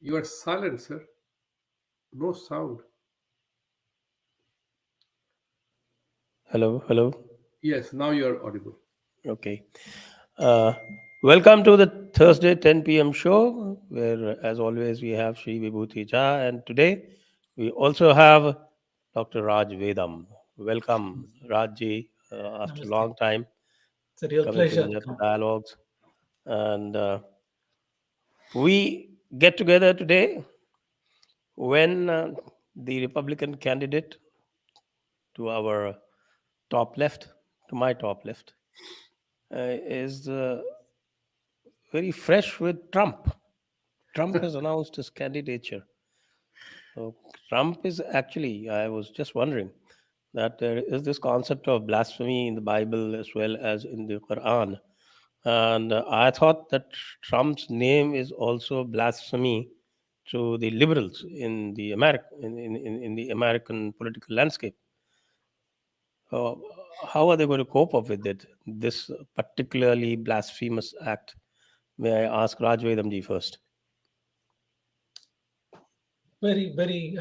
You are silent, sir. No sound. Hello, hello. Yes, now you are audible. Okay. Uh, Welcome to the Thursday 10 p.m. show, where, as always, we have Sri Vibhuti Ja, and today we also have Dr. Raj Vedam. Welcome, Rajji, after a Namaste. long time It's a real coming pleasure. together for dialogues. And we get together today when the Republican candidate to our top left, to my top left, is very fresh with Trump. Trump has announced his candidature. So Trump is actually, I was just wondering that there is this concept of blasphemy in the Bible as well as in the Quran. And I thought that Trump's name is also blasphemy to the liberals in the in the American political landscape. Uh, how are they going to cope up with it? This particularly blasphemous act. May I ask Raj Vedamji first? Very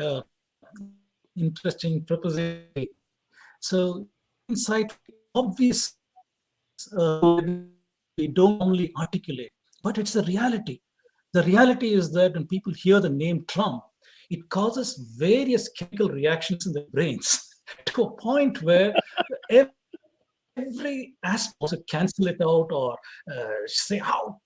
interesting proposition. So, insight obvious we don't normally articulate, but it's the reality. The reality is that when people hear the name Trump, it causes various chemical reactions in their brains to a point where every aspect to cancel it out or say how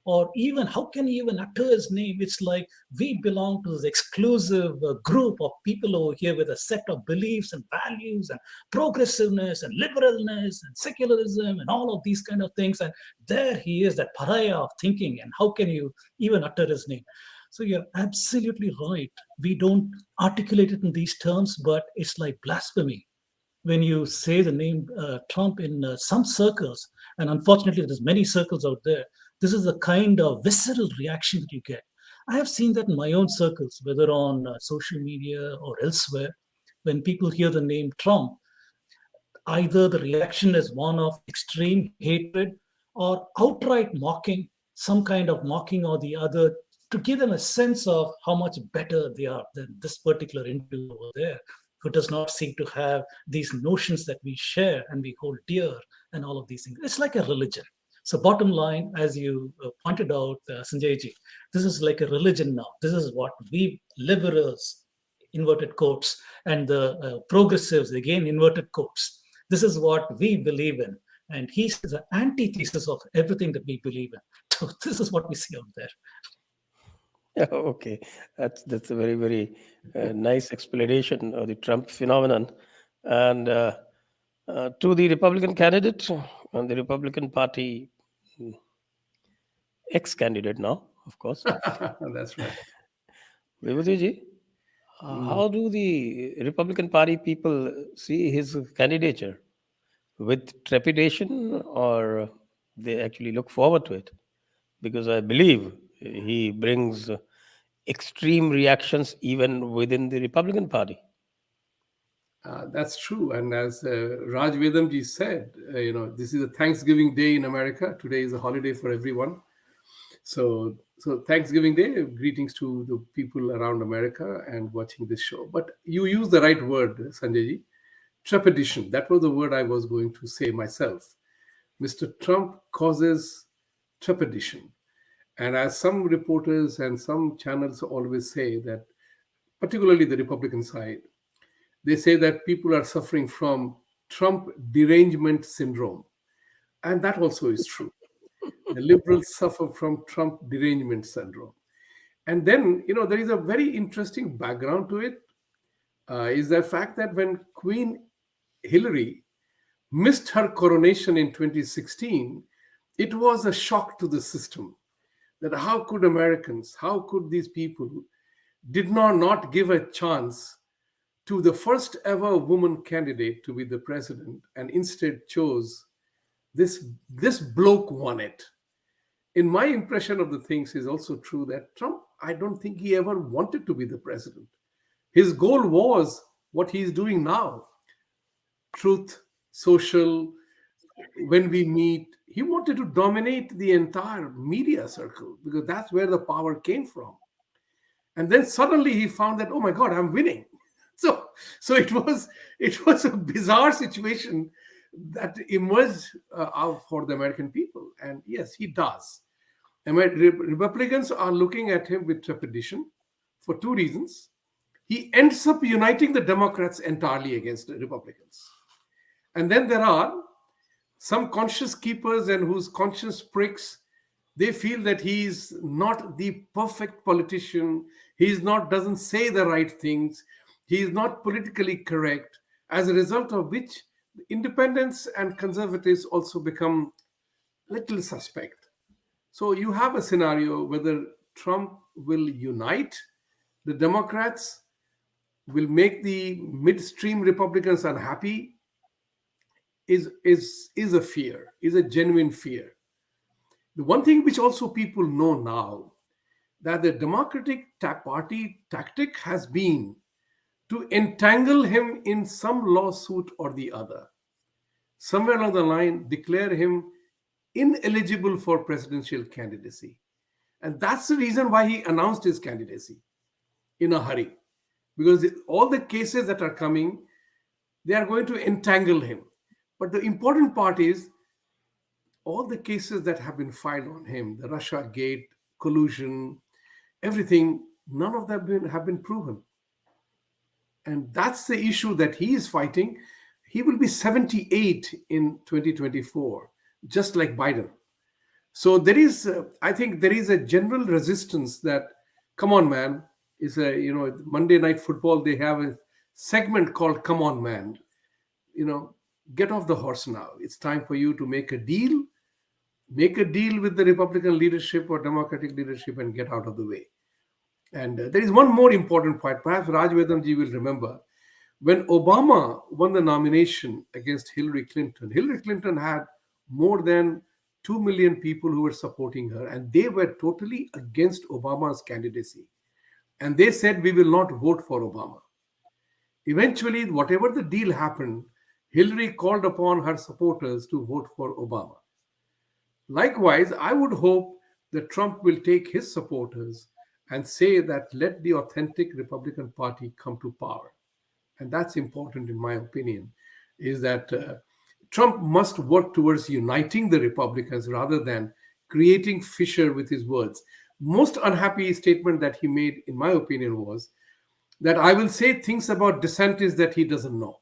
or even how can you even utter his name? It's like we belong to this exclusive group of people over here with a set of beliefs and values and progressiveness and liberalness and secularism and all of these kind of things. And there he is, that pariah of thinking. And how can you even utter his name? So you're absolutely right. We don't articulate it in these terms, but it's like blasphemy when you say the name Trump in some circles, and unfortunately there's many circles out there, this is the kind of visceral reaction that you get. I have seen that in my own circles, whether on social media or elsewhere. When people hear the name Trump, either the reaction is one of extreme hatred or outright mocking, some kind of mocking or the other, to give them a sense of how much better they are than this particular individual over there, who does not seem to have these notions that we share and we hold dear and all of these things. It's like a religion. So, bottom line, as you pointed out, Sanjayji, this is like a religion now. This is what we liberals, inverted quotes, and the progressives, again, inverted quotes, this is what we believe in. And he's the antithesis of everything that we believe in. So this is what we see out there. Okay, that's a very nice explanation of the Trump phenomenon, and to the Republican candidate and the Republican Party ex-candidate now, of course, That's right. Vibhuti ji, Mm. how do the Republican Party people see his candidature? With trepidation, or they actually look forward to it? Because I believe he brings extreme reactions even within the Republican Party. That's true. And as Raj Vedamji said, this is a Thanksgiving Day in America. Today is a holiday for everyone. So Thanksgiving Day, greetings to the people around America and watching this show. But you use the right word, Sanjayji. Trepidation. That was the word I was going to say myself. Mr. Trump causes trepidation. And as some reporters and some channels always say that, particularly the Republican side, they say that people are suffering from Trump derangement syndrome. And that also is true. The liberals suffer from Trump derangement syndrome. And then, there is a very interesting background to it, is the fact that when Queen Hillary missed her coronation in 2016, it was a shock to the system that how could Americans, how could these people did not give a chance to the first ever woman candidate to be the president and instead chose this bloke won it. In my impression of the things is also true that Trump, I don't think he ever wanted to be the president. His goal was what he's doing now: truth, social. When we meet, he wanted to dominate the entire media circle because that's where the power came from. And then suddenly he found that, oh my God, I'm winning. So, so it was a bizarre situation that emerged out for the American people. And yes, he does. Republicans are looking at him with trepidation for two reasons. He ends up uniting the Democrats entirely against the Republicans. And then there are some conscience keepers and whose conscience pricks. They feel that he's not the perfect politician. He's not, doesn't say the right things. He is not politically correct. As a result of which, independents and conservatives also become little suspect. So you have a scenario whether Trump will unite the Democrats, will make the midstream Republicans unhappy, is a fear, is a genuine fear. The one thing which also people know now, that the Democratic Party tactic has been to entangle him in some lawsuit or the other. Somewhere along the line, declare him ineligible for presidential candidacy. And that's the reason why he announced his candidacy in a hurry. Because all the cases that are coming, they are going to entangle him. But the important part is all the cases that have been filed on him, the Russia Gate, collusion, everything, none of them have been proven. And that's the issue that he is fighting. He will be 78 in 2024, just like Biden. So there is, I think there is a general resistance that, come on, man, is a, Monday Night Football, they have a segment called Come On, Man. Get off the horse now. It's time for you to make a deal with the Republican leadership or Democratic leadership and get out of the way. And there is one more important point. Perhaps Raj Vedamji will remember when Obama won the nomination against Hillary Clinton. Hillary Clinton had more than 2 million people who were supporting her, and they were totally against Obama's candidacy. And they said, we will not vote for Obama. Eventually, whatever the deal happened, Hillary called upon her supporters to vote for Obama. Likewise, I would hope that Trump will take his supporters and say that let the authentic Republican Party come to power. And that's important, in my opinion, is that Trump must work towards uniting the Republicans rather than creating fissure with his words. Most unhappy statement that he made, in my opinion, was that I will say things about DeSantis that he doesn't know.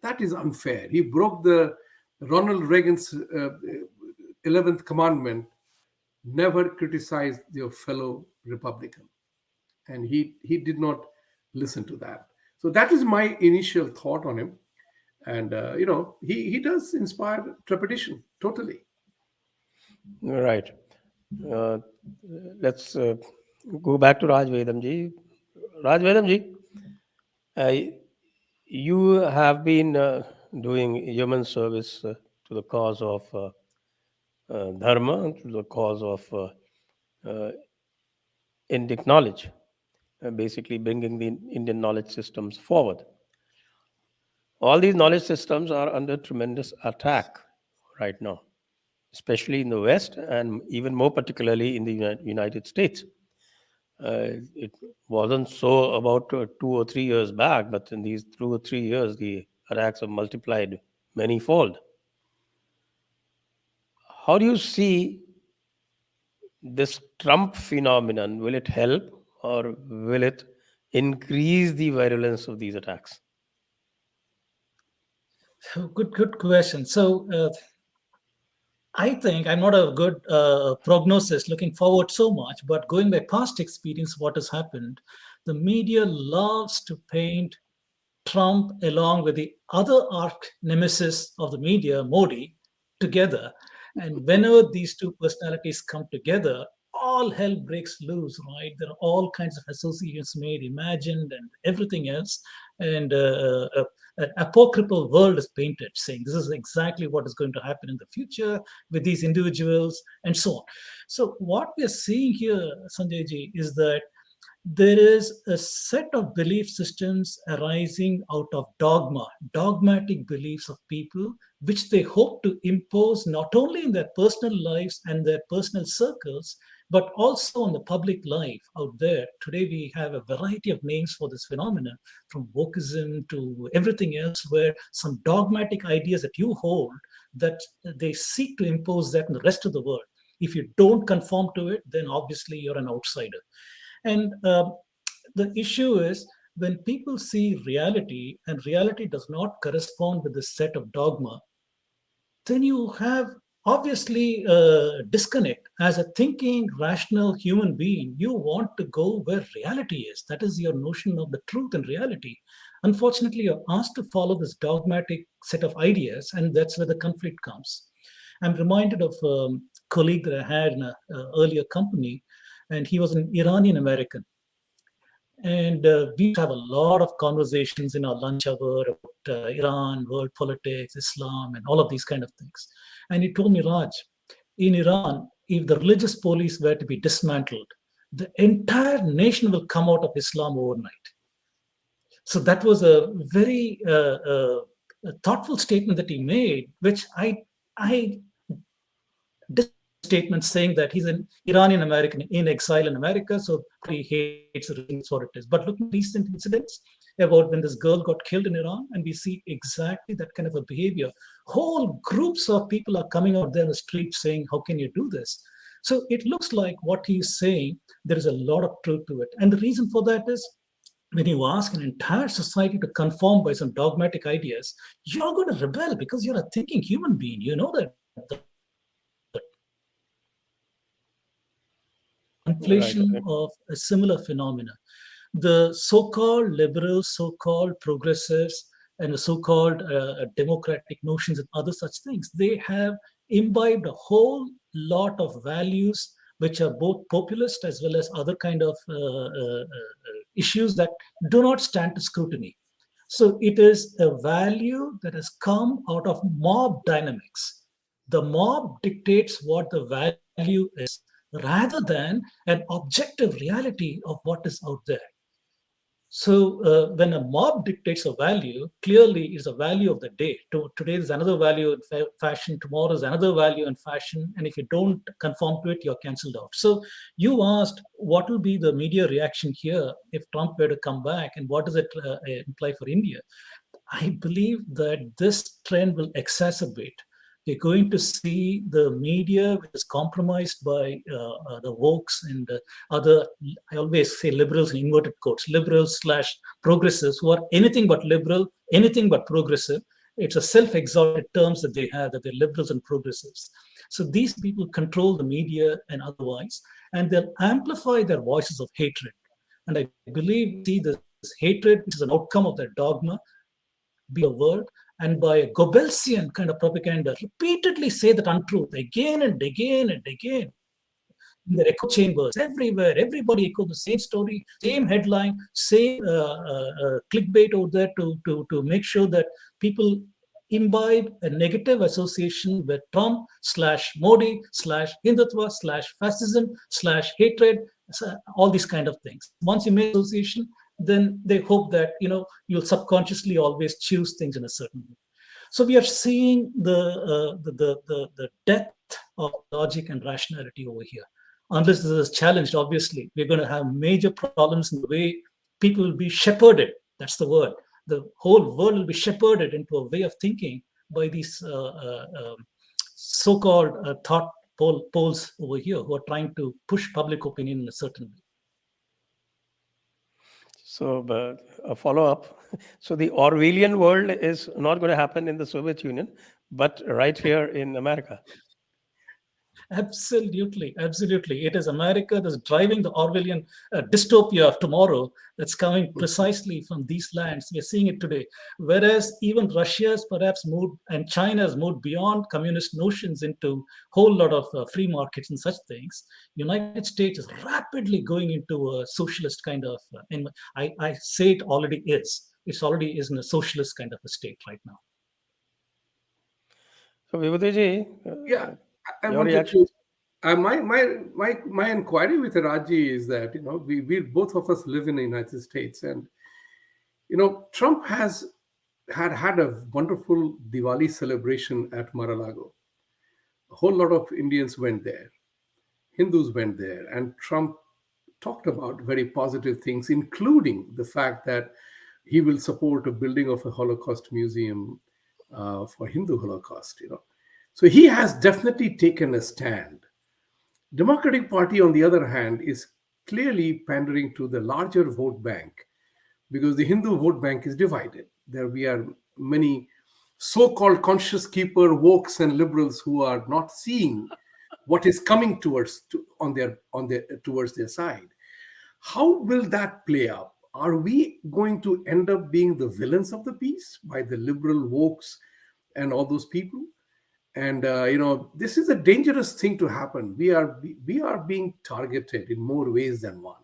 That is unfair. He broke the Ronald Reagan's 11th commandment, never criticize your fellow Republican. And he did not listen to that. So that is my initial thought on him. And, he does inspire trepidation, totally. Right. Let's go back to Raj Vedamji. Raj Vedamji, you have been doing human service to the cause of dharma, to the cause of Indic knowledge, basically bringing the Indian knowledge systems forward. All these knowledge systems are under tremendous attack right now, especially in the West and even more particularly in the United States. It wasn't so about 2 or 3 years back, but in these 2 or 3 years, the attacks have multiplied manyfold. How do you see this Trump phenomenon? Will it help or will it increase the virulence of these attacks? Good question. So I think I'm not a good prognosis looking forward so much, but going by past experience, what has happened, the media loves to paint Trump along with the other arch nemesis of the media, Modi, together. And whenever these two personalities come together, all hell breaks loose, right? There are all kinds of associations made, imagined, and everything else. And an apocryphal world is painted, saying this is exactly what is going to happen in the future with these individuals and so on. So what we are seeing here, Sanjay ji, is that there is a set of belief systems arising out of dogmatic beliefs of people, which they hope to impose not only in their personal lives and their personal circles, but also on the public life out there. Today, we have a variety of names for this phenomenon, from wokeism to everything else, where some dogmatic ideas that you hold, that they seek to impose that in the rest of the world. If you don't conform to it, then obviously you're an outsider. And the issue is, when people see reality and reality does not correspond with this set of dogma, then you have obviously a disconnect. As a thinking, rational human being, you want to go where reality is. That is your notion of the truth and reality. Unfortunately, you're asked to follow this dogmatic set of ideas, and that's where the conflict comes. I'm reminded of a colleague that I had in an earlier company, and he was an Iranian American. And we used to have a lot of conversations in our lunch hour about Iran, world politics, Islam, and all of these kind of things. And he told me, Raj, in Iran, if the religious police were to be dismantled, the entire nation will come out of Islam overnight. So that was a very thoughtful statement that he made, which I statement saying that he's an Iranian American in exile in America, so he hates the regime. It's what it is. But look at recent incidents about when this girl got killed in Iran, and we see exactly that kind of a behavior. Whole groups of people are coming out there in the street saying, how can you do this? So it looks like what he's saying, there is a lot of truth to it. And the reason for that is, when you ask an entire society to conform by some dogmatic ideas, you're going to rebel because you're a thinking human being. You know that. Inflation of a similar phenomena. The so-called liberals, so-called progressives, and the so-called democratic notions and other such things, they have imbibed a whole lot of values which are both populist as well as other kind of issues that do not stand to scrutiny. So it is a value that has come out of mob dynamics. The mob dictates what the value is, rather than an objective reality of what is out there. So when a mob dictates a value, clearly it's a value of the day. Today is another value in fashion, tomorrow is another value in fashion, and if you don't conform to it, you're cancelled out. So you asked, what will be the media reaction here if Trump were to come back, and what does it imply for India? I believe that this trend will exacerbate. You're going to see the media, which is compromised by the wokes and other, I always say liberals in inverted quotes, liberals / progressives, who are anything but liberal, anything but progressive. It's a self-exalted terms that they have, that they're liberals and progressives. So these people control the media and otherwise, and they'll amplify their voices of hatred. And I believe, see, this hatred, which is an outcome of their dogma, be a word, and by a Goebbelsian kind of propaganda, repeatedly say that untruth again and again and again. In their echo chambers, everywhere, everybody echoes the same story, same headline, same clickbait out there to make sure that people imbibe a negative association with Trump / Modi / Hindutva / fascism / hatred, all these kind of things. Once you make association, then they hope that you'll subconsciously always choose things in a certain way. So we are seeing the death of logic and rationality over here. Unless this is challenged, obviously, we're going to have major problems in the way people will be shepherded. That's the word. The whole world will be shepherded into a way of thinking by these so-called thought poles over here who are trying to push public opinion in a certain way. So a follow-up. So the Orwellian world is not going to happen in the Soviet Union, but right here in America. Absolutely. It is America that's driving the Orwellian dystopia of tomorrow that's coming precisely from these lands. We're seeing it today. Whereas even Russia has perhaps moved, and China has moved beyond communist notions into a whole lot of free markets and such things. United States is rapidly going into a socialist kind of, and I say it already is. It already is in a socialist kind of a state right now. So Vibhuti ji, Yeah, I your wanted reaction? My inquiry with Raji is that, we both of us live in the United States, and Trump has had a wonderful Diwali celebration at Mar-a-Lago. A whole lot of Indians went there, Hindus went there, and Trump talked about very positive things, including the fact that he will support a building of a Holocaust museum for Hindu Holocaust. So he has definitely taken a stand. Democratic Party, on the other hand, is clearly pandering to the larger vote bank, because the Hindu vote bank is divided. There we are many so-called conscious keeper wokes and liberals who are not seeing what is coming towards their side. How will that play out? Are we going to end up being the villains of the piece by the liberal wokes and all those people? And this is a dangerous thing to happen. We are being targeted in more ways than one.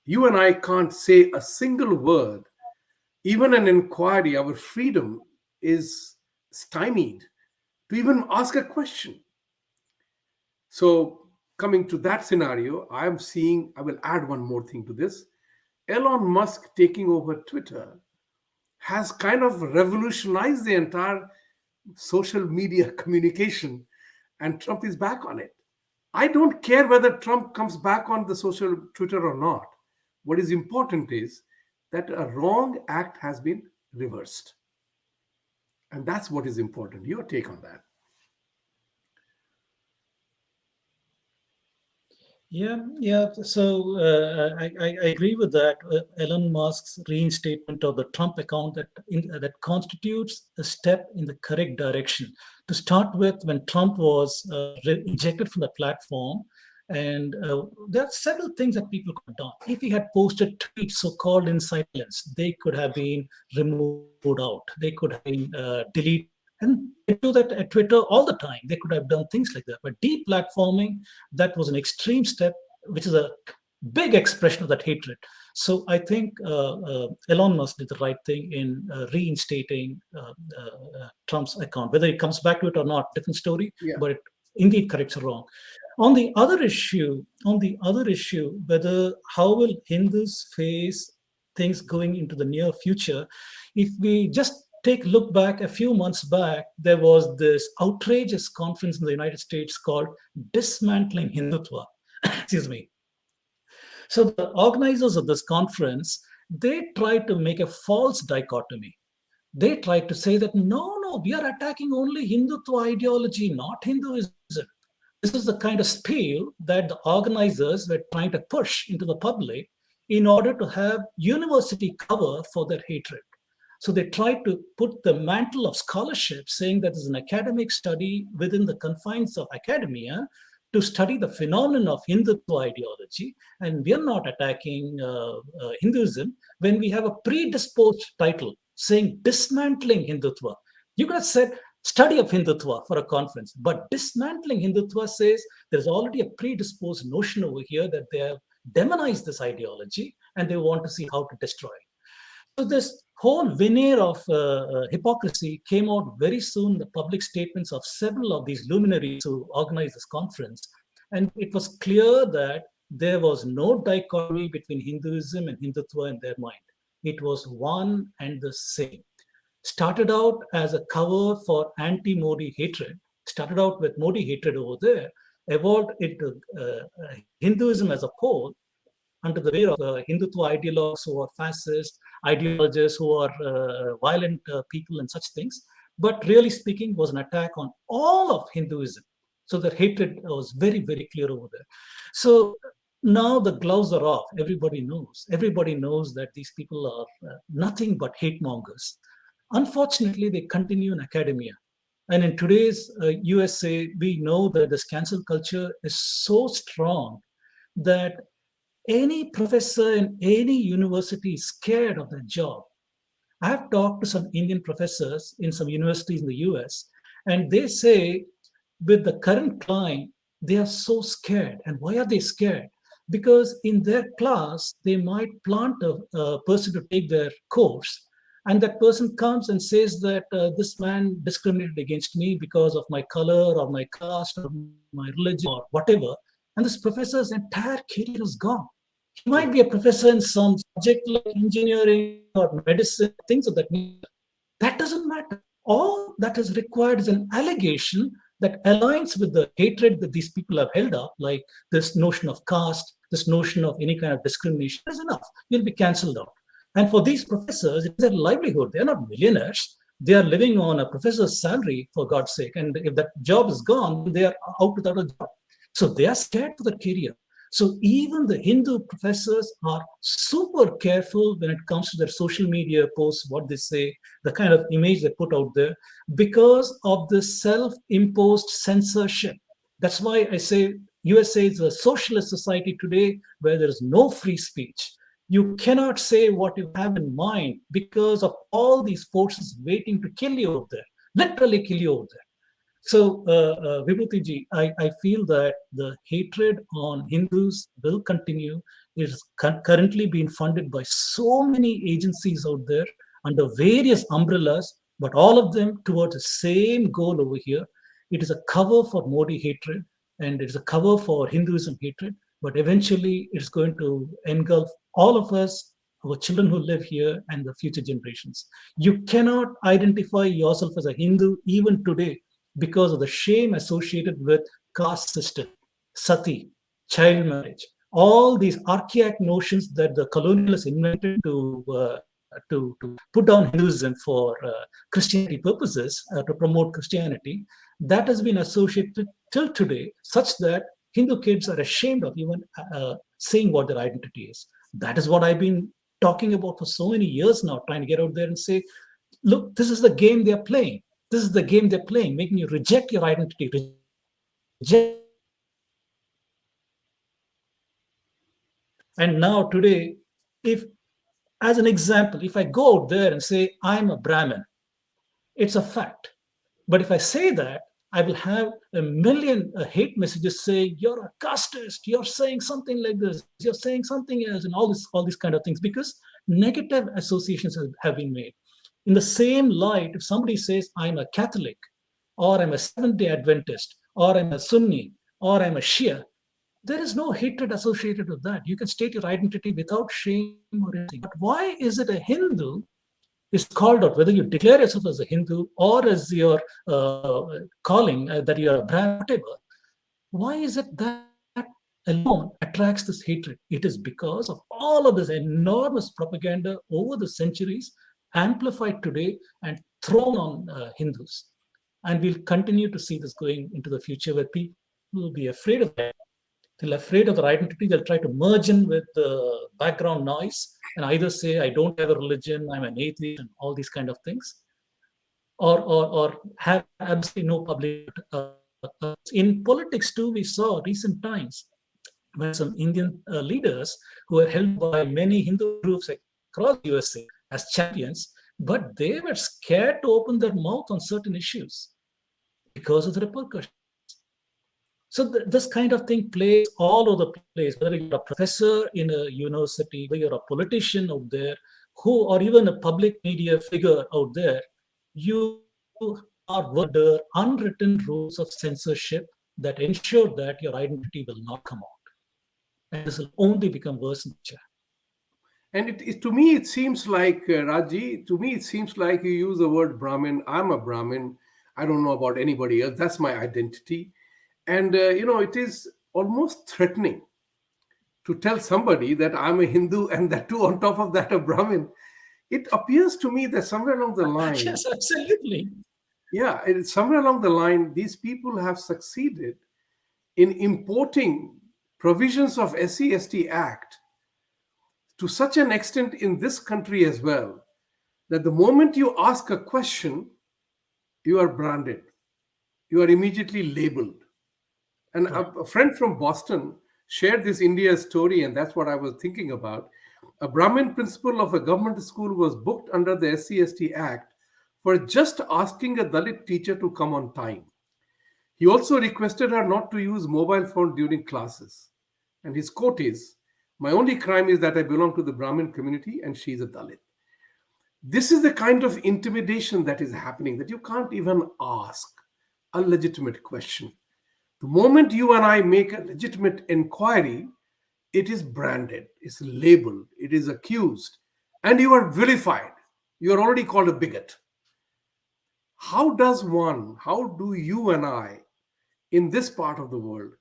You and I can't say a single word, even an inquiry. Our freedom is stymied to even ask a question. So coming to that scenario, I will add one more thing to this. Elon Musk taking over Twitter has kind of revolutionized the entire social media communication, and Trump is back on it. I don't care whether Trump comes back on the social Twitter or not. What is important is that a wrong act has been reversed. And that's what is important. Your take on that? Yeah. So I agree with that. Elon Musk's reinstatement of the Trump account that constitutes a step in the correct direction. To start with, when Trump was ejected from the platform, and there are several things that people could have done. If he had posted tweets so-called in silence, they could have been removed out. They could have been deleted. And they do that at Twitter all the time. They could have done things like that. But deplatforming, that was an extreme step, which is a big expression of that hatred. So I think Elon Musk did the right thing in reinstating Trump's account. Whether it comes back to it or not, different story. Yeah. But it indeed corrects a wrong. On the other issue, whether how will Hindus face things going into the near future? If we just take a look back, a few months back, there was this outrageous conference in the United States called Dismantling Hindutva. Excuse me. So the organizers of this conference, they tried to make a false dichotomy. They tried to say that, no, we are attacking only Hindutva ideology, not Hinduism. This is the kind of spiel that the organizers were trying to push into the public in order to have university cover for their hatred. So they tried to put the mantle of scholarship, saying that there's an academic study within the confines of academia to study the phenomenon of Hindutva ideology. And we are not attacking Hinduism when we have a predisposed title saying dismantling Hindutva. You could have said study of Hindutva for a conference, but dismantling Hindutva says there's already a predisposed notion over here that they have demonized this ideology and they want to see how to destroy it. So this whole veneer of hypocrisy came out very soon in the public statements of several of these luminaries who organized this conference. And it was clear that there was no dichotomy between Hinduism and Hindutva in their mind. It was one and the same. Started out as a cover for anti-Modi hatred, started out with Modi hatred over there, evolved into Hinduism as a whole, under the veil of Hindutva ideologues who are fascist, ideologists who are violent people and such things. But really speaking, was an attack on all of Hinduism. So the hatred was very, very clear over there. So now the gloves are off. Everybody knows. Everybody knows that these people are nothing but hate mongers. Unfortunately, they continue in academia. And in today's USA, we know that this cancel culture is so strong that any professor in any university is scared of their job. I have talked to some Indian professors in some universities in the US, and they say with the current climate, they are so scared. And why are they scared? Because in their class, they might plant a person to take their course, and that person comes and says that this man discriminated against me because of my color or my caste or my religion or whatever, and this professor's entire career is gone. He might be a professor in some subject like engineering or medicine, things of that nature. That doesn't matter. All that is required is an allegation that aligns with the hatred that these people have held up, like this notion of caste, this notion of any kind of discrimination. Is enough. You'll be cancelled out. And for these professors, it's their livelihood. They're not millionaires. They are living on a professor's salary, for God's sake. And if that job is gone, they are out without a job. So they are scared for their career. So even the Hindu professors are super careful when it comes to their social media posts, what they say, the kind of image they put out there, because of the self-imposed censorship. That's why I say USA is a socialist society today where there is no free speech. You cannot say what you have in mind because of all these forces waiting to kill you over there, literally kill you over there. So, Vibhuti ji, I feel that the hatred on Hindus will continue. It is currently being funded by so many agencies out there under various umbrellas, but all of them towards the same goal over here. It is a cover for Modi hatred, and it is a cover for Hinduism hatred, but eventually it's going to engulf all of us, our children who live here, and the future generations. You cannot identify yourself as a Hindu even today because of the shame associated with caste system, sati, child marriage, all these archaic notions that the colonialists invented to put down Hinduism for Christianity purposes, to promote Christianity, that has been associated till today, such that Hindu kids are ashamed of even saying what their identity is. That is what I've been talking about for so many years now, trying to get out there and say, look, this is the game they're playing. This is the game they're playing, making you reject your identity, reject. And now today, if, as an example, if I go out there and say, I'm a Brahmin, it's a fact. But if I say that, I will have a million hate messages saying, you're a casteist, you're saying something like this, you're saying something else, and all these kind of things, because negative associations have been made. In the same light, if somebody says, I'm a Catholic, or I'm a Seventh-day Adventist, or I'm a Sunni, or I'm a Shia, there is no hatred associated with that. You can state your identity without shame or anything. But why is it a Hindu is called out, whether you declare yourself as a Hindu or as your calling that you're a Brahmin, whatever? Why is it that alone attracts this hatred? It is because of all of this enormous propaganda over the centuries, amplified today and thrown on Hindus. And we'll continue to see this going into the future, where people will be afraid of that. They're afraid of their identity. They'll try to merge in with the background noise and either say, I don't have a religion, I'm an atheist, and all these kind of things, or have absolutely no public. In politics too, we saw recent times when some Indian leaders who were held by many Hindu groups across USA as champions, but they were scared to open their mouth on certain issues because of the repercussions. So this kind of thing plays all over the place, whether you're a professor in a university, whether you're a politician out there, or even a public media figure out there, you are under unwritten rules of censorship that ensure that your identity will not come out. And this will only become worse in the future. And to me, it seems like, Raji, to me, it seems like you use the word Brahmin. I'm a Brahmin. I don't know about anybody else. That's my identity. And, it is almost threatening to tell somebody that I'm a Hindu and that too, on top of that, a Brahmin. It appears to me that somewhere along the line. Yes, absolutely. Yeah, somewhere along the line, these people have succeeded in importing provisions of SC/ST Act to such an extent in this country as well, that the moment you ask a question, you are branded. You are immediately labeled. And a friend from Boston shared this India story, and that's what I was thinking about. A Brahmin principal of a government school was booked under the SC/ST Act for just asking a Dalit teacher to come on time. He also requested her not to use mobile phone during classes. And his quote is, "My only crime is that I belong to the Brahmin community and she's a Dalit." This is the kind of intimidation that is happening, that you can't even ask a legitimate question. The moment you and I make a legitimate inquiry, it is branded, it's labeled, it is accused, and you are vilified. You are already called a bigot. How do you and I in this part of the world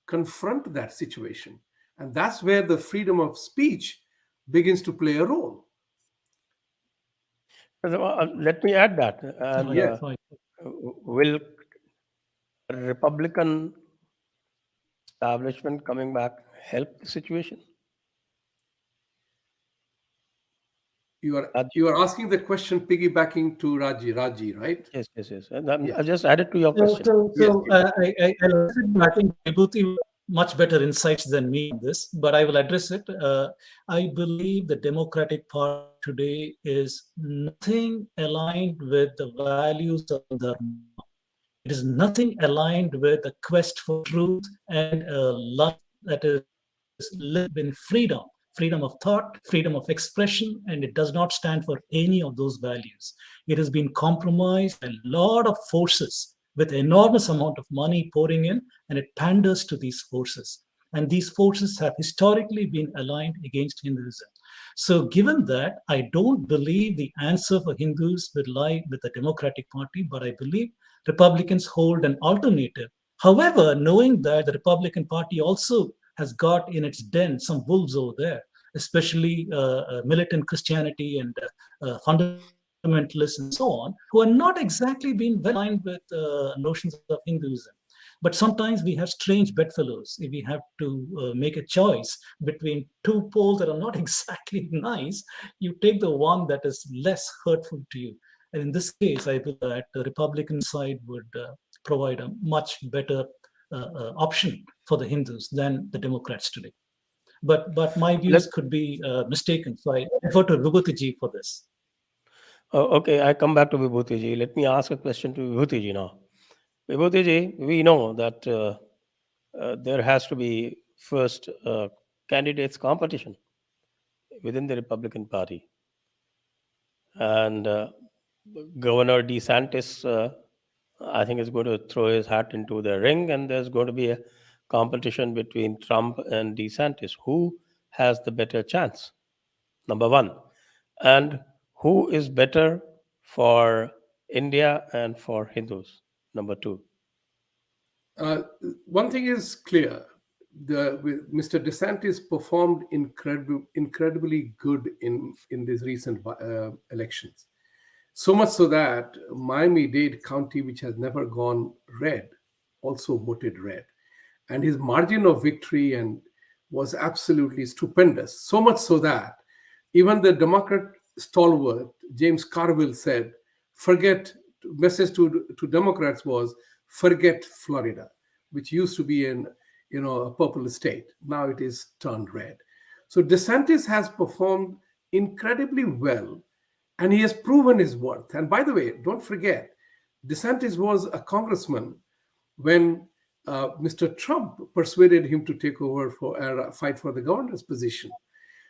confront that situation? And that's where the freedom of speech begins to play a role. Let me add that. And Yes. Right. will Republican establishment coming back help the situation? You are Raj? you are asking the question piggybacking to Raji, right? Yes. And Yes. I just added to your So, question. so, Yes. so I think Vibhuti will much better insights than me on this, but I will address it. I believe the Democratic Party today is nothing aligned with the values of Dharma. It is nothing aligned with the quest for truth and a life that is lived in freedom of thought, freedom of expression, and it does not stand for any of those values. It has been compromised by a lot of forces with enormous amount of money pouring in, and it panders to these forces. And these forces have historically been aligned against Hinduism. So, given that, I don't believe the answer for Hindus would lie with the Democratic Party, but I believe Republicans hold an alternative. However, knowing that the Republican Party also has got in its den some wolves over there, especially militant Christianity and fundamentalists and so on, who are not exactly being well aligned with notions of Hinduism. But sometimes we have strange bedfellows. If we have to make a choice between two poles that are not exactly nice, you take the one that is less hurtful to you. And in this case, I believe that the Republican side would provide a much better option for the Hindus than the Democrats today. But my Let views could be mistaken. So I defer to Vibhuti ji for this. Okay, I come back to Vibhuti ji. Let me ask a question to Vibhuti ji now. Vibhuti ji, we know that there has to be first candidates competition within the Republican Party, and Governor DeSantis, I think, is going to throw his hat into the ring, and there's going to be a competition between Trump and DeSantis. Who has the better chance? Number one. And who is better for India and for Hindus? Number two. Uh, One thing is clear: Mr. DeSantis performed incredibly good in these recent elections. So much so that Miami-Dade County, which has never gone red, also voted red, and his margin of victory and was absolutely stupendous. So much so that even the Democrat stalwart James Carville said, "Forget." Message to Democrats was, "Forget Florida, which used to be in a purple state. Now it is turned red." So DeSantis has performed incredibly well, and he has proven his worth. And by the way, don't forget, DeSantis was a congressman when Mr. Trump persuaded him to take over for fight for the governor's position.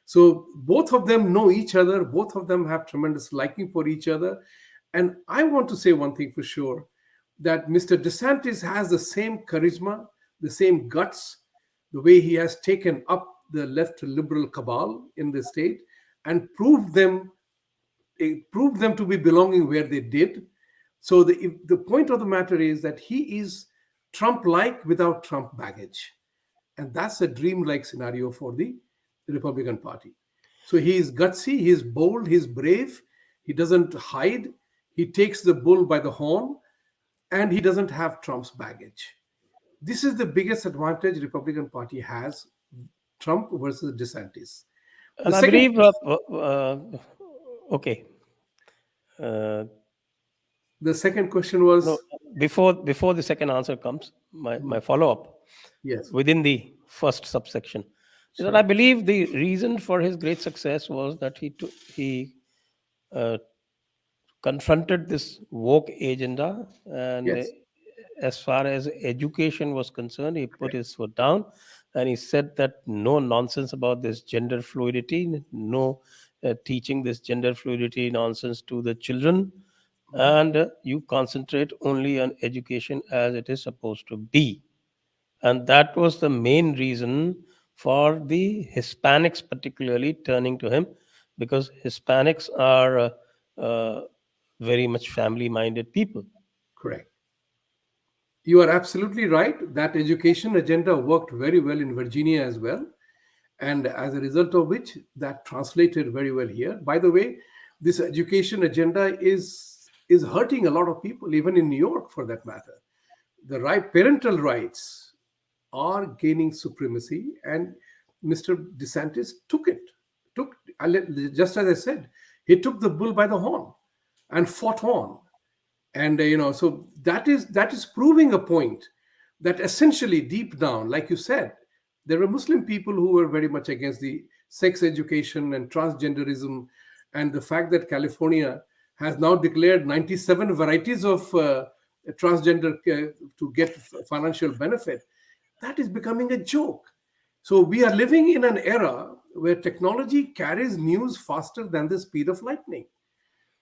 So both of them know each other. Both of them have tremendous liking for each other. And I want to say one thing for sure, that Mr. DeSantis has the same charisma, the same guts, the way he has taken up the left liberal cabal in the state and proved them to be belonging where they did. So the point of the matter is that he is Trump-like without Trump baggage. And that's a dream-like scenario for the Republican Party. So he is gutsy, he is bold, he is brave, he doesn't hide, he takes the bull by the horn, and he doesn't have Trump's baggage. This is the biggest advantage Republican Party has, Trump versus DeSantis. The And I second believe, okay, uh, the second question no, was before the second answer comes, my follow up yes. within the first subsection is that I Sure. believe the reason for his great success was that he uh, confronted this woke agenda, and Yes. as far as education was concerned, he put Correct. his foot down, and he said that no nonsense about this gender fluidity, no teaching this gender fluidity nonsense to the children, and you concentrate only on education as it is supposed to be. And that was the main reason for the Hispanics, particularly, turning to him, because Hispanics are very much family minded people. Correct. You are absolutely right. That education agenda worked very well in Virginia as well. And as a result of which, that translated very well here. By the way, this education agenda is hurting a lot of people, even in New York for that matter. The parental rights are gaining supremacy, and Mr. DeSantis took it. Just as I said, he took the bull by the horn and fought on. And so that is proving a point that essentially deep down, like you said, there were Muslim people who were very much against the sex education and transgenderism, and the fact that California has now declared 97 varieties of transgender to get financial benefit. That is becoming a joke. So we are living in an era where technology carries news faster than the speed of lightning.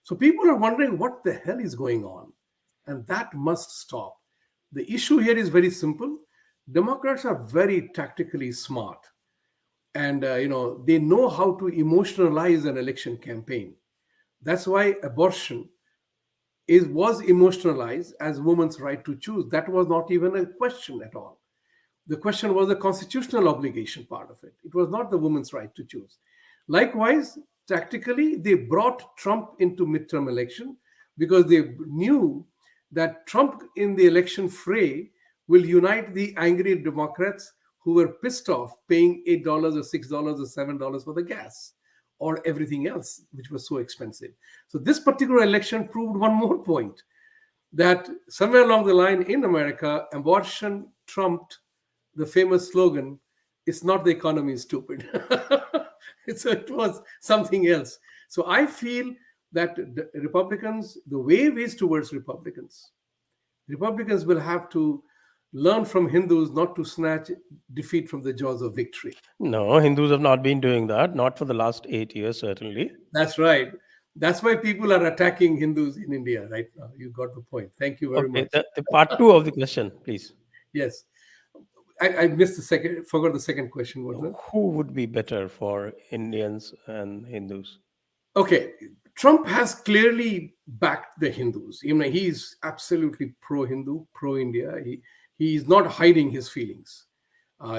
So people are wondering what the hell is going on, and that must stop. The issue here is very simple. Democrats are very tactically smart, and they know how to emotionalize an election campaign. That's why abortion was emotionalized as women's right to choose. That was not even a question at all. The question was the constitutional obligation part of it. It was not the woman's right to choose. Likewise, tactically, they brought Trump into midterm election because they knew that Trump in the election fray will unite the angry Democrats who were pissed off paying $8 or $6 or $7 for the gas or everything else, which was so expensive. So this particular election proved one more point, that somewhere along the line in America, abortion trumped the famous slogan, "It's not the economy, stupid." So it was something else. So I feel that the Republicans, the wave is towards Republicans. Republicans will have to learn from Hindus not to snatch defeat from the jaws of victory. No, Hindus have not been doing that, not for the last 8 years, certainly. That's right. That's why people are attacking Hindus in India right now. You got the point. Thank you very Okay, much. the part two of the question, please. Yes. I missed the second, forgot the second question. What was it? Who would be better for Indians and Hindus? Okay, Trump has clearly backed the Hindus. He's absolutely pro-Hindu, pro-India. He is not hiding his feelings.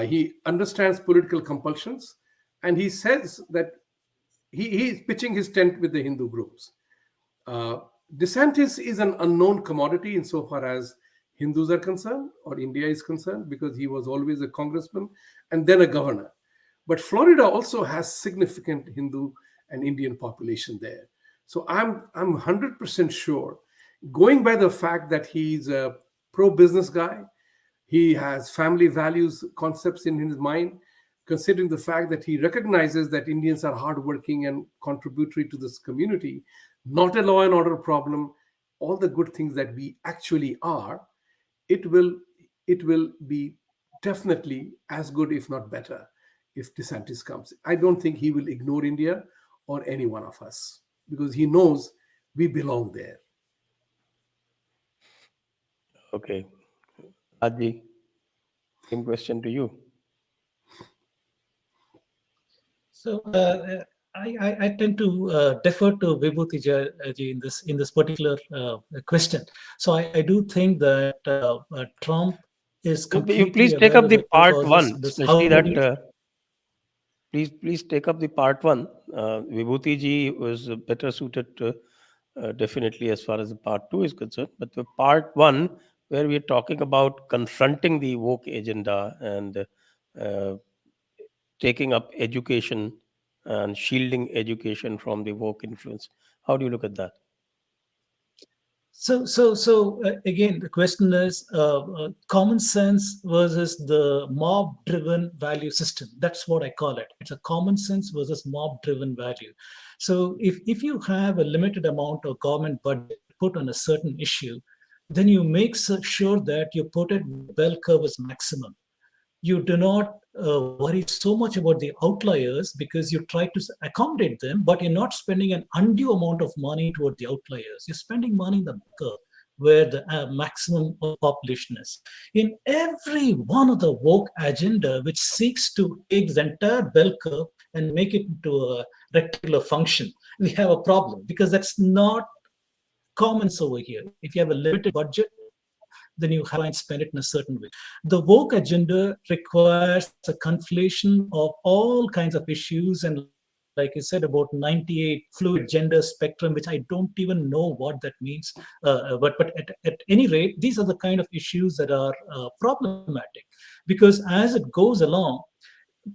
He understands political compulsions, and he says that he is pitching his tent with the Hindu groups. DeSantis is an unknown commodity insofar as Hindus are concerned or India is concerned, because he was always a congressman and then a governor. But Florida also has significant Hindu and Indian population there. So I'm 100% sure, going by the fact that he's a pro-business guy, he has family values concepts in his mind, considering the fact that he recognizes that Indians are hardworking and contributory to this community, not a law and order problem, all the good things that we actually are, it will be definitely as good, if not better, if DeSantis comes. I don't think he will ignore India or any one of us, because he knows we belong there. Okay. Haji, same question to you. So I tend to defer to Vibhuti ji in this particular question. So I do think that Trump is completely Please take aware up of the the part causes. one, This especially how many that. Please take up the part one. Vibhuti ji was better suited to, definitely as far as the part two is concerned. But the part one, where we are talking about confronting the woke agenda and uh, taking up education and shielding education from the woke influence. How do you look at that? So again, the question is common sense versus the mob-driven value system. That's what I call it. It's a common sense versus mob-driven value. So if you have a limited amount of government budget put on a certain issue, then you make sure that you put it where the bell curve is maximum. You do not worry so much about the outliers because you try to accommodate them, but you're not spending an undue amount of money toward the outliers. You're spending money in the curve where the maximum of population is. In every one of the woke agenda, which seeks to take the entire bell curve and make it into a rectangular function, we have a problem because that's not common over here. If you have a limited budget, then you have to spend it in a certain way. The woke agenda requires a conflation of all kinds of issues, and like I said, about 98 fluid gender spectrum, which I don't even know what that means. But at any rate, these are the kind of issues that are problematic, because as it goes along,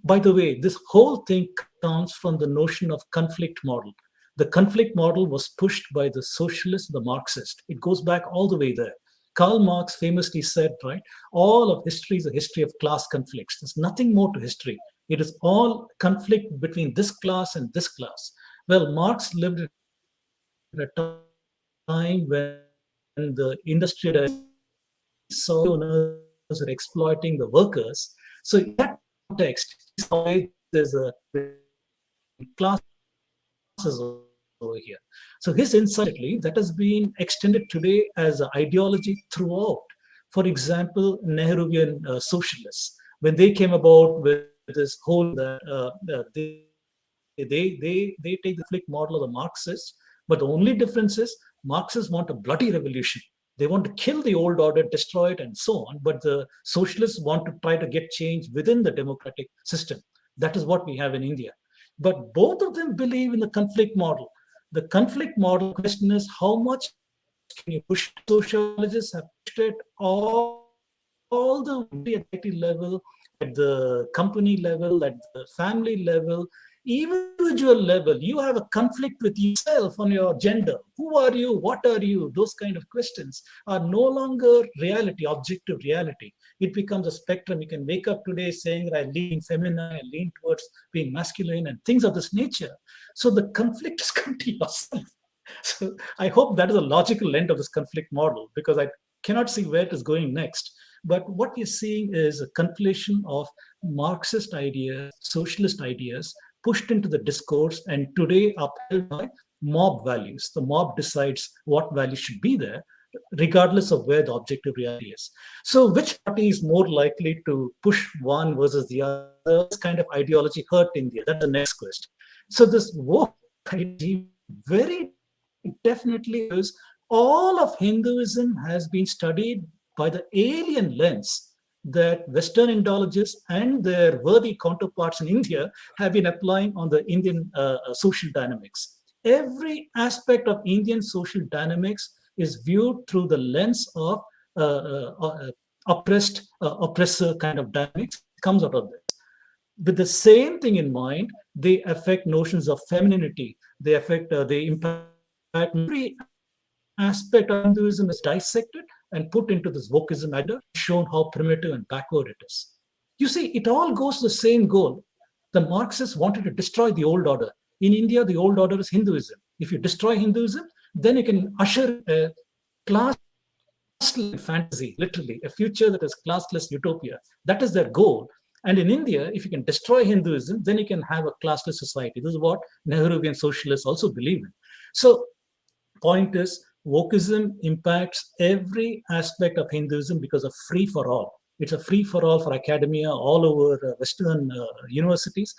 by the way, this whole thing comes from the notion of conflict model. The conflict model was pushed by the socialist, the Marxist. It goes back all the way there. Karl Marx famously said, right, all of history is a history of class conflicts. There's nothing more to history. It is all conflict between this class and this class. Well, Marx lived at a time when the industrialized owners were exploiting the workers. So in that context, there's a class over here. So his insight that has been extended today as an ideology throughout. For example, Nehruvian socialists, when they came about with this whole they take the flick model of the Marxists, but the only difference is Marxists want a bloody revolution. They want to kill the old order, destroy it, and so on. But the socialists want to try to get change within the democratic system. That is what we have in India. But both of them believe in the conflict model. The conflict model question is how much can you push? Sociologists have pushed it all the way at the level, at the company level, at the family level, even individual level. You have a conflict with yourself on your gender. Who are you? What are you? Those kind of questions are no longer reality, objective reality. It becomes a spectrum. You can wake up today saying that I lean feminine, I lean towards being masculine, and things of this nature. So the conflict is come to yourself. So I hope that is a logical end of this conflict model, because I cannot see where it is going next. But what you're seeing is a conflation of Marxist ideas, socialist ideas, pushed into the discourse, and today upheld by mob values. The mob decides what values should be there, regardless of where the objective reality is. So which party is more likely to push one versus the other? This kind of ideology hurt India? That's the next question. So this woke ideology very definitely is all of Hinduism has been studied by the alien lens that Western Indologists and their worthy counterparts in India have been applying on the Indian social dynamics. Every aspect of Indian social dynamics is viewed through the lens of oppressor kind of dynamics comes out of this. With the same thing in mind, they affect notions of femininity. They affect, they impact every aspect of Hinduism is dissected and put into this wokeism agenda, shown how primitive and backward it is. You see, it all goes to the same goal. The Marxists wanted to destroy the old order. In India, the old order is Hinduism. If you destroy Hinduism, then you can usher a classless fantasy, literally, a future that is classless utopia. That is their goal. And in India, if you can destroy Hinduism, then you can have a classless society. This is what Nehruvian socialists also believe in. So, point is, wokeism impacts every aspect of Hinduism because of free for all. It's a free for all for academia all over Western universities.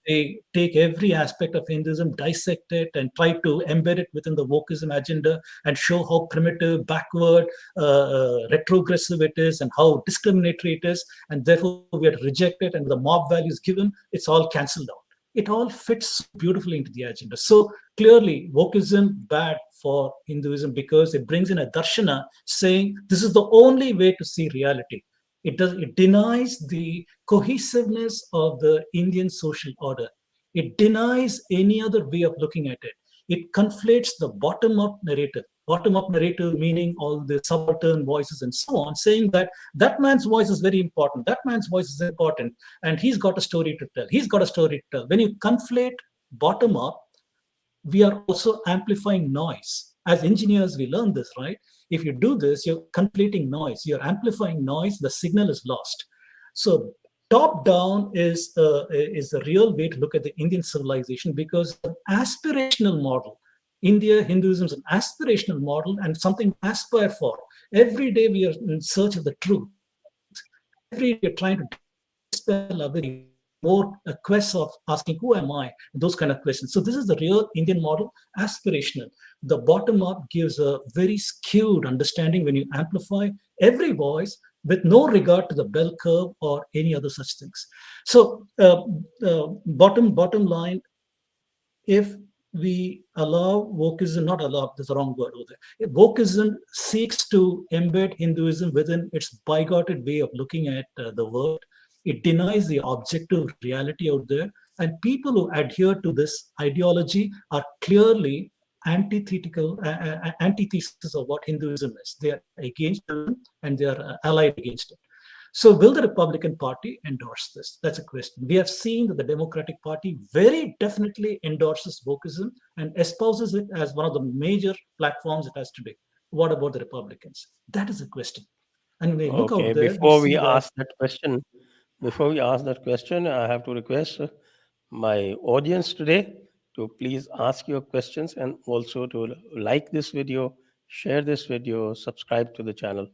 They take every aspect of Hinduism, dissect it, and try to embed it within the wokeism agenda and show how primitive, backward, retrogressive it is, and how discriminatory it is. And therefore, we have to reject it. And the mob value is given, it's all cancelled out. It all fits beautifully into the agenda. So clearly, wokeism bad for Hinduism because it brings in a darshana saying this is the only way to see reality. It denies the cohesiveness of the Indian social order. It denies any other way of looking at it. It conflates the bottom-up narrative. Bottom-up narrative meaning all the subaltern voices and so on, saying that that man's voice is very important, that man's voice is important, and he's got a story to tell. He's got a story to tell. When you conflate bottom-up, we are also amplifying noise. As engineers, we learn this, right? If you do this, you're conflating noise, you're amplifying noise, the signal is lost. So top down is the real way to look at the Indian civilization, because it's an aspirational model. India, Hinduism is an aspirational model and something to aspire for. Every day we are in search of the truth. Every day we are trying to dispel our beliefs. It's more a quest of asking, who am I? Those kind of questions. So this is the real Indian model, aspirational. The bottom up gives a very skewed understanding when you amplify every voice with no regard to the bell curve or any other such things. So bottom line, if we allow wokeism, not allow, there's a wrong word over there. If wokeism seeks to embed Hinduism within its bigoted way of looking at the world, it denies the objective reality out there. And people who adhere to this ideology are clearly antithesis of what Hinduism is. They are against Hinduism and they are allied against it. So will the Republican Party endorse this? That's a question. We have seen that the Democratic Party very definitely endorses wokeism and espouses it as one of the major platforms it has today. What about the Republicans? That is a question. And when we look Okay, out there, we before see we that ask that question, I have to request my audience today to please ask your questions and also to like this video, share this video, subscribe to the channel,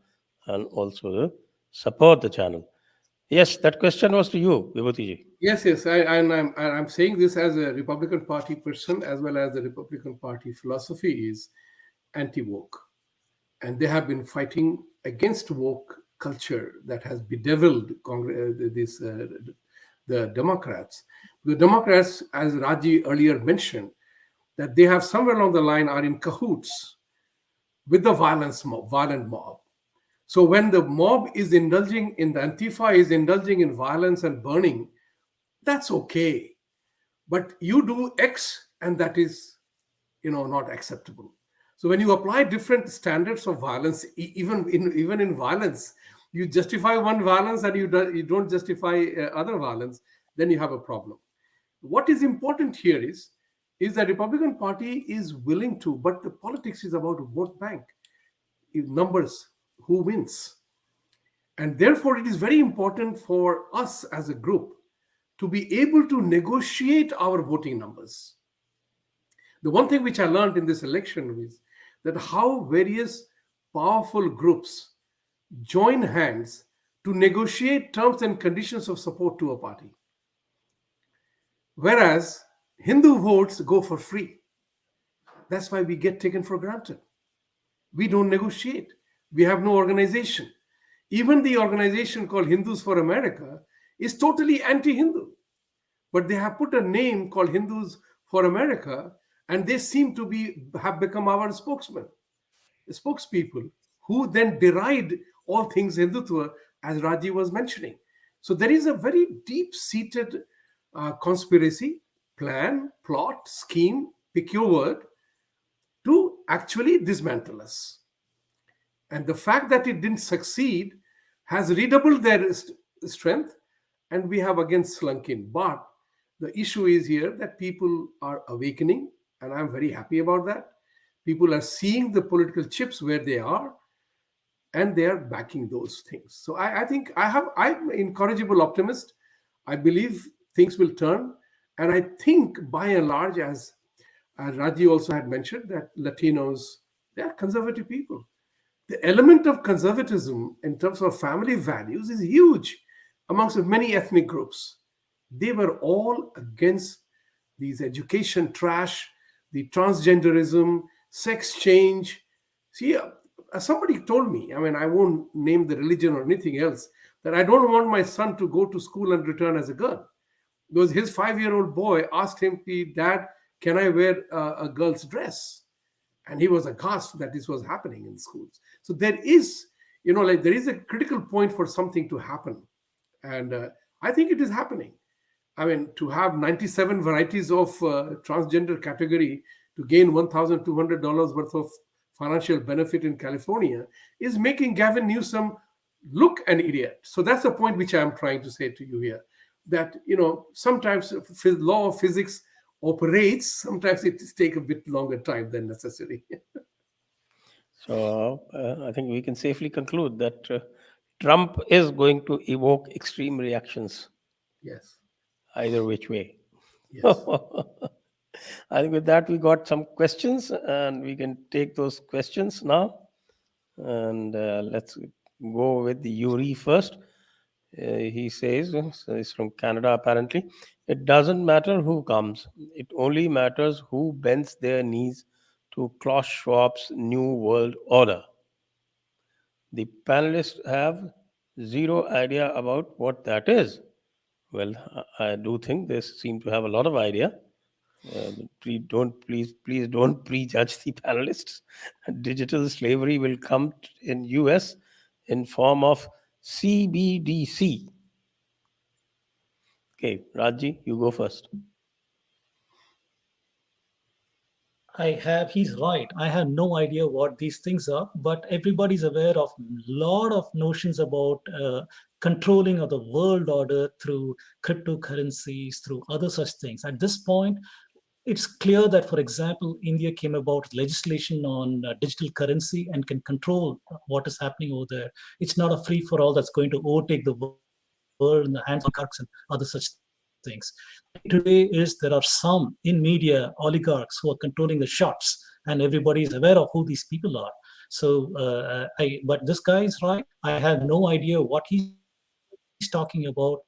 and also support the channel. Yes, that question was to you, Vibhuti ji. Yes. I'm saying this as a Republican Party person, as well as the Republican Party philosophy is anti-woke, and they have been fighting against woke culture that has bedeviled the Democrats. The Democrats, as Raji earlier mentioned, that they have somewhere along the line are in cahoots with the violent mob. So when the mob is indulging in, the Antifa is indulging in violence and burning, that's okay. But you do X and that is, not acceptable. So when you apply different standards of violence, even in violence, you justify one violence and you don't justify other violence, then you have a problem. What is important here is the Republican Party is willing to, but the politics is about vote bank, numbers, who wins. And therefore, it is very important for us as a group to be able to negotiate our voting numbers. The one thing which I learned in this election is that how various powerful groups join hands to negotiate terms and conditions of support to a party. Whereas Hindu votes go for free. That's why we get taken for granted. We don't negotiate. We have no organization. Even the organization called Hindus for America is totally anti-Hindu. But they have put a name called Hindus for America, and they seem to have become our spokespeople, who then deride all things Hindutva, as Raji was mentioning. So there is a very deep-seated conspiracy, plan, plot, scheme, pick your word, to actually dismantle us. And the fact that it didn't succeed has redoubled their strength, and we have again slunk in. But the issue is here that people are awakening, and I'm very happy about that. People are seeing the political chips where they are, and they are backing those things. So I think I'm an incorrigible optimist. I believe things will turn. And I think by and large, as Raji also had mentioned, that Latinos, they are conservative people. The element of conservatism in terms of family values is huge amongst many ethnic groups. They were all against these education trash, the transgenderism, sex change. See, somebody told me, I won't name the religion or anything else, that I don't want my son to go to school and return as a girl. Because his 5-year-old boy asked him, Dad, can I wear a girl's dress? And he was aghast that this was happening in schools. So there is, there is a critical point for something to happen. And I think it is happening. To have 97 varieties of transgender category to gain $1,200 worth of financial benefit in California is making Gavin Newsom look an idiot. So that's the point which I'm trying to say to you here. That, sometimes law of physics operates, sometimes it takes a bit longer time than necessary. So I think we can safely conclude that Trump is going to evoke extreme reactions, Yes. either which way. Yes. I think with that, we got some questions, and we can take those questions now. And let's go with the Yuri first. He says, so he's from Canada apparently. It doesn't matter who comes, it only matters who bends their knees to Klaus Schwab's New World Order. The panelists have zero idea about what that is. Well, I do think they seem to have a lot of idea. Please don't prejudge the panelists. Digital slavery will come in US in form of CBDC. Okay, Raji, you go first. He's right. I have no idea what these things are, but everybody's aware of lot of notions about controlling of the world order through cryptocurrencies, through other such things. At this point, it's clear that, for example, India came about legislation on digital currency and can control what is happening over there. It's not a free for all that's going to overtake the world in the hands of oligarchs and other such things. Today is there are some in media oligarchs who are controlling the shots, and everybody is aware of who these people are. So, but this guy is right. I have no idea what he's talking about.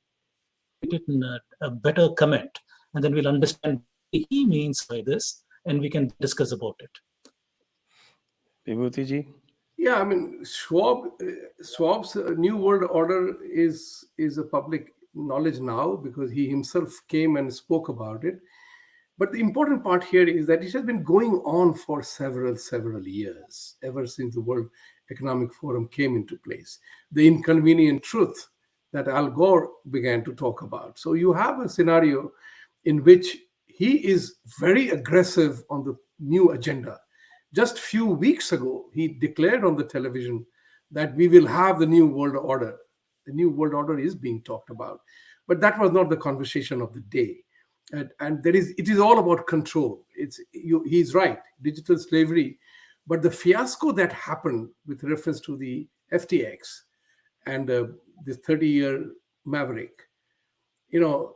Maybe we can get it in a better comment, and then we'll understand what he means by this, and we can discuss about it. Vibhuti ji. Yeah, I mean, Schwab's New World Order is a public knowledge now because he himself came and spoke about it. But the important part here is that it has been going on for several years, ever since the World Economic Forum came into place. The inconvenient truth that Al Gore began to talk about. So you have a scenario in which he is very aggressive on the new agenda. Just few weeks ago, he declared on the television that we will have the new world order. The new world order is being talked about, but that was not the conversation of the day. And it is all about control. He's right, digital slavery, but the fiasco that happened with reference to the FTX and this 30-year maverick, you know,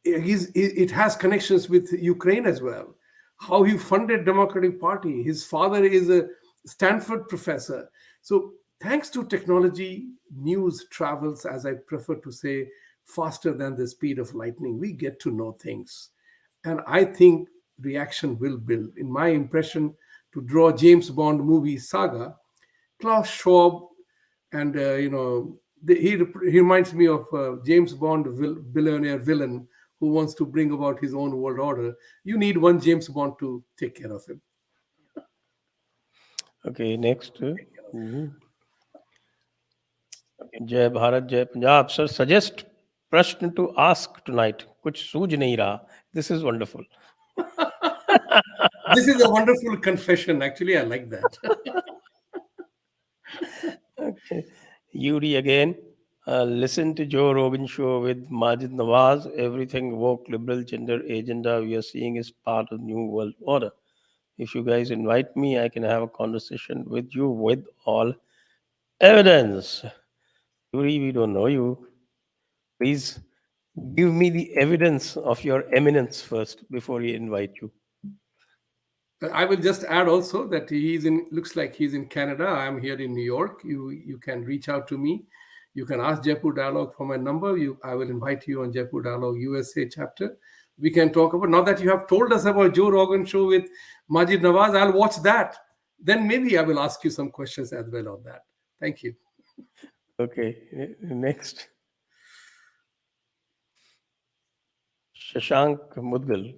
it has connections with Ukraine as well. How he funded Democratic Party. His father is a Stanford professor. So thanks to technology, news travels, as I prefer to say, faster than the speed of lightning. We get to know things. And I think reaction will build. In my impression, to draw James Bond movie saga, Klaus Schwab and, he reminds me of James Bond billionaire villain who wants to bring about his own world order. You need one James Bond to take care of him. Okay, next. जय भारत जय Punjab sir suggest प्रश्न to ask tonight कुछ सूझ नहीं रहा this is wonderful This is a wonderful confession. Actually, I like that. Okay. Yuri again. Listen to Joe Rogan show with Majid Nawaz. Everything woke liberal gender agenda we are seeing is part of New World Order. If you guys invite me, I can have a conversation with you with all evidence. Yuri, we don't know you. Please give me the evidence of your eminence first before we invite you. I will just add also that looks like he's in Canada. I'm here in New York. You can reach out to me. You can ask Jaipur Dialogue for my number. I will invite you on Jaipur Dialogue USA chapter. We can talk about, now that you have told us about Joe Rogan show with Majid Nawaz, I'll watch that. Then maybe I will ask you some questions as well on that. Thank you. Okay, next. Shashank Mudgal.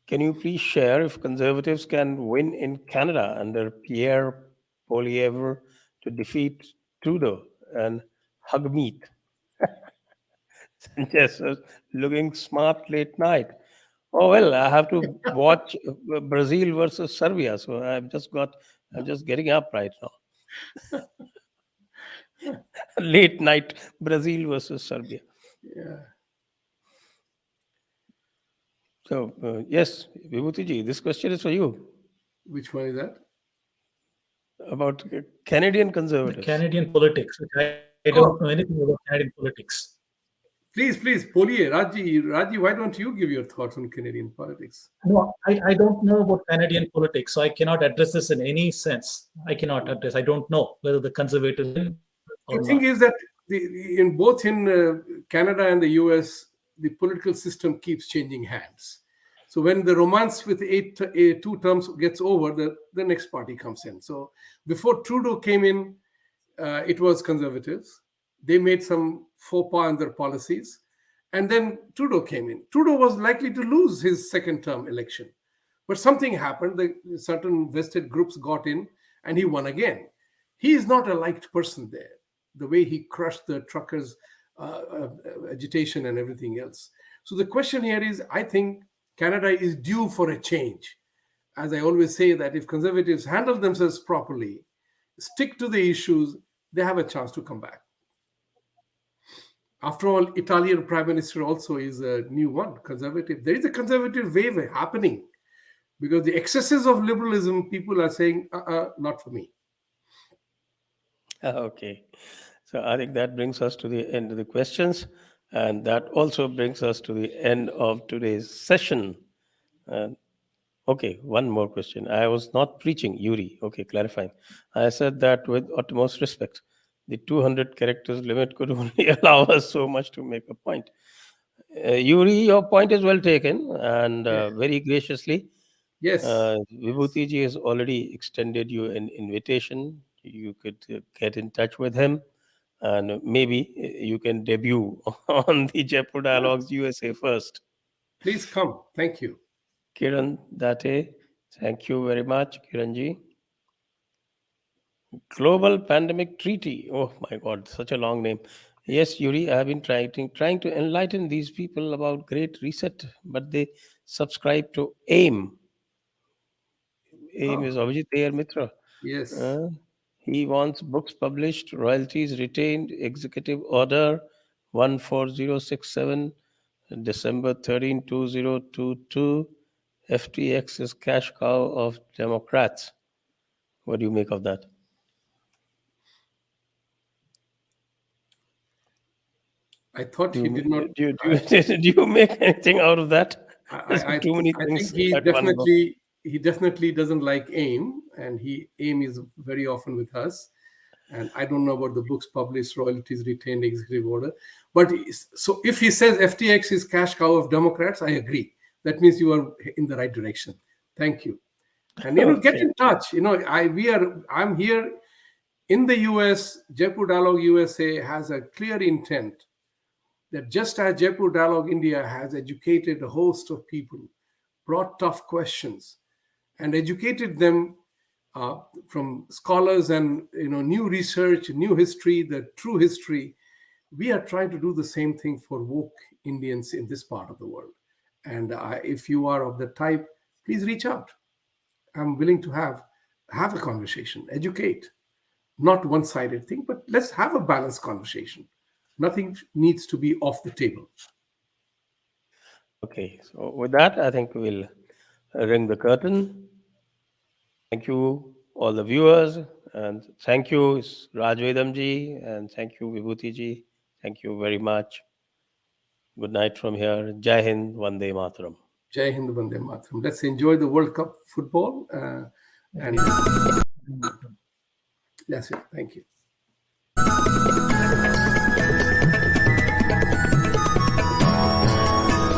Can you please share if conservatives can win in Canada under Pierre Poilievre to defeat Trudeau and Hugmeet? Sanjay says, looking smart late night. Oh well, I have to watch Brazil versus Serbia, so I'm just getting up right now. Late night Brazil versus Serbia. Yeah. So yes, Vibhuti ji, this question is for you. Which one is that? About Canadian The conservatives. Canadian politics, which I I don't know anything about Canadian politics. Please, Poliye, Raji, why don't you give your thoughts on Canadian politics? No, I don't know about Canadian politics, so I cannot address this in any sense. I cannot address. I don't know whether the Conservatives win or The thing not. is that in both Canada and the US, the political system keeps changing hands. So when the romance with two terms gets over, the next party comes in. So before Trudeau came in, it was Conservatives. They made some faux pas in their policies. And then Trudeau came in. Trudeau was likely to lose his second term election. But something happened. Certain vested groups got in and he won again. He is not a liked person there, the way he crushed the truckers' agitation and everything else. So the question here is, I think Canada is due for a change. As I always say, that if Conservatives handle themselves properly, stick to the issues, they have a chance to come back. After all, Italian Prime Minister also is a new one, conservative. There is a conservative wave happening because the excesses of liberalism, people are saying, not for me. Okay. So I think that brings us to the end of the questions. And that also brings us to the end of today's session. Okay, one more question. I was not preaching, Yuri. Okay, clarifying. I said that with utmost respect. The 200 characters limit could only allow us so much to make a point. Yuri, your point is well taken, and very graciously, Yes. Vibhuti ji has already extended you an invitation. You could get in touch with him, and maybe you can debut on the Jaipur Dialogues USA first. Please come. Thank you. Kiran Date, thank you very much, Kiran ji. Global Pandemic Treaty. Oh my God, such a long name. Yes, Yuri, I have been trying to enlighten these people about Great Reset, but they subscribe to AIM. AIM is Abhijit Ayer Mitra. Yes. He wants books published, royalties retained, executive order 14067, December 13, 2022. FTX is cash cow of Democrats. What do you make of that? I thought he did not. Do you make anything out of that? I Too many think things at one go. he definitely doesn't like AIM, and AIM is very often with us. And I don't know about the books published, royalties retained, executive order. But so if he says FTX is cash cow of Democrats, I agree. That means you are in the right direction. Thank you. And get in touch. I'm here in the US. Jaipur Dialogue USA has a clear intent that just as Jaipur Dialogue India has educated a host of people, brought tough questions, and educated them from scholars and new research, new history, the true history, we are trying to do the same thing for woke Indians in this part of the world. And if you are of the type, please reach out. I'm willing to have a conversation, educate, not one-sided thing, but let's have a balanced conversation. Nothing needs to be off the table. Okay, so with that, I think we'll ring the curtain. Thank you, all the viewers, and thank you, Raj Vedam ji, and thank you, Vibhuti ji. Thank you very much. Good night from here. Jai Hind, Vande Mataram. Jai Hind, Vande Mataram. Let's enjoy the World Cup football. And that's it. Thank you.